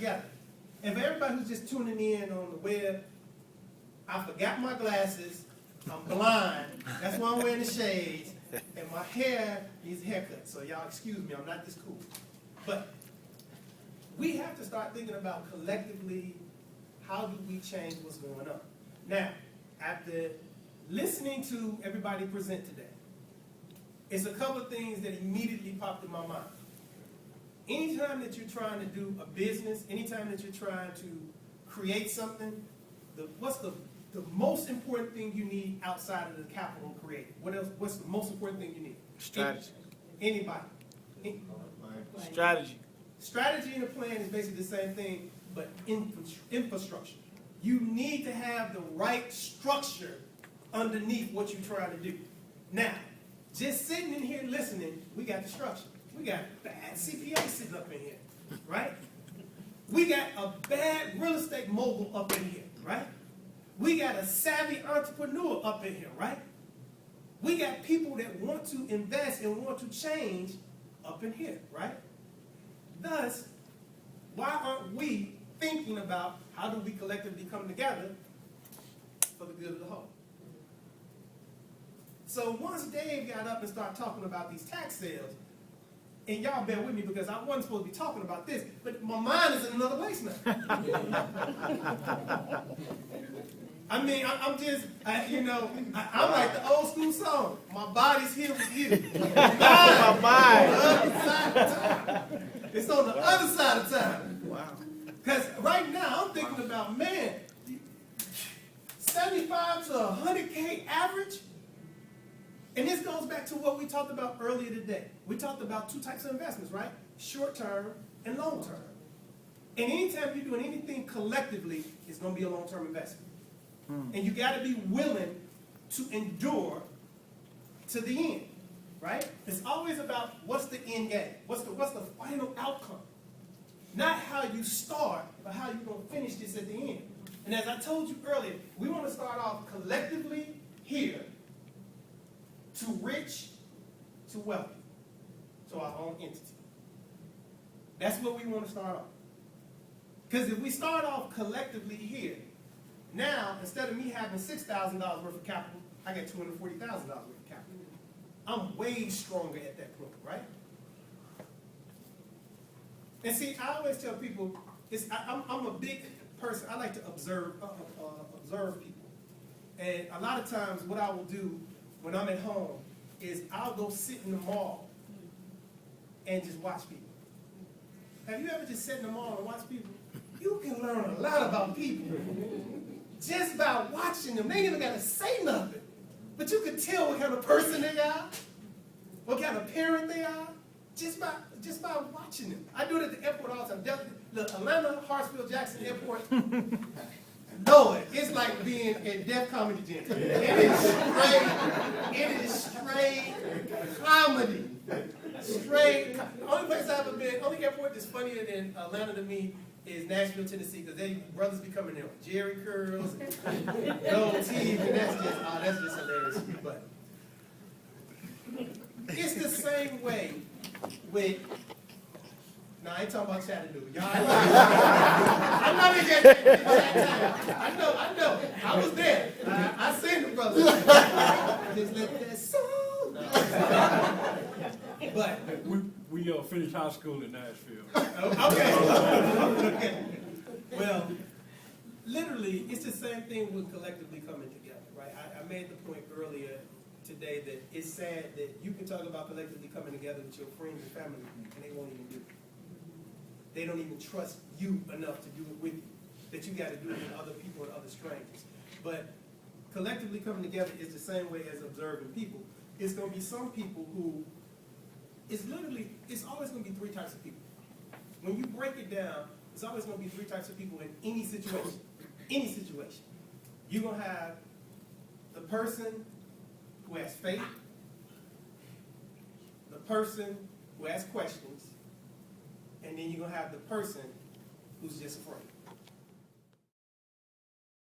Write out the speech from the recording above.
together. And for everybody who's just tuning in on the web, I forgot my glasses. I'm blind. That's why I'm wearing the shades. And my hair needs a haircut. So y'all excuse me, I'm not this cool. But we have to start thinking about collectively, how do we change what's going on? Now, after listening to everybody present today, it's a couple of things that immediately popped in my mind. Anytime that you're trying to do a business, anytime that you're trying to create something, what's the most important thing you need outside of the capital created? What else? What's the most important thing you need? Strategy. Anybody? Strategy. Strategy and a plan is basically the same thing, but infrastructure. You need to have the right structure underneath what you're trying to do. Now, just sitting in here listening, we got the structure. We got bad CPA sitting up in here, right? We got a bad real estate mogul up in here, right? We got a savvy entrepreneur up in here, right? We got people that want to invest and want to change up in here, right? Thus, why aren't we thinking about how do we collectively come together for the good of the whole? So once Dave got up and started talking about these tax sales, and y'all bear with me because I wasn't supposed to be talking about this, but my mind is in another place now. I mean, I'm just, I'm like the old school song. My body's here with you. My mind. It's on the other side of time. Wow. Because right now I'm thinking about, man, 75 to 100K average. And this goes back to what we talked about earlier today. We talked about two types of investments, right? Short term and long term. And anytime you're doing anything collectively, it's going to be a long term investment. And you got to be willing to endure to the end, right? It's always about what's the end game, what's the final outcome. Not how you start, but how you're going to finish this at the end. And as I told you earlier, we want to start off collectively here, to rich, to wealthy, to our own entity. That's what we want to start off. Because if we start off collectively here, now, instead of me having $6,000 worth of capital, I get $240,000 worth of capital. I'm way stronger at that point, right? And see, I always tell people, I'm a big person. I like to observe people. And a lot of times what I will do when I'm at home is I'll go sit in the mall and just watch people. Have you ever just sat in the mall and watched people? You can learn a lot about people just by watching them. They ain't even got to say nothing. But you can tell what kind of person they are, what kind of parent they are, just by watching them. I do it at the airport all the time. The Atlanta Hartsfield Jackson Airport, Lord, it's like being at Def Comedy Jam. It is straight comedy. Straight. Only place I've ever been, only airport that's funnier than Atlanta to me is Nashville, Tennessee, because they brothers be coming there with Jerry curls and gold teeth, and that's just hilarious. But it's the same way with. Now I ain't talking about Chattanooga. Y'all, I'm not in that I know. I was there. I seen the brothers. Just let that soul. But we finished high school in Nashville. Okay. Well, literally, it's the same thing with collectively coming together, right? I made the point earlier today that it's sad that you can talk about collectively coming together with your friends and family, and they won't even do it. They don't even trust you enough to do it with you, that you got to do it with other people and other strangers. But collectively coming together is the same way as observing people. It's going to be some people who, it's always going to be three types of people. When you break it down, it's always going to be three types of people in any situation. Any situation. You're going to have the person who has faith, the person who has questions, and then you're going to have the person who's just afraid.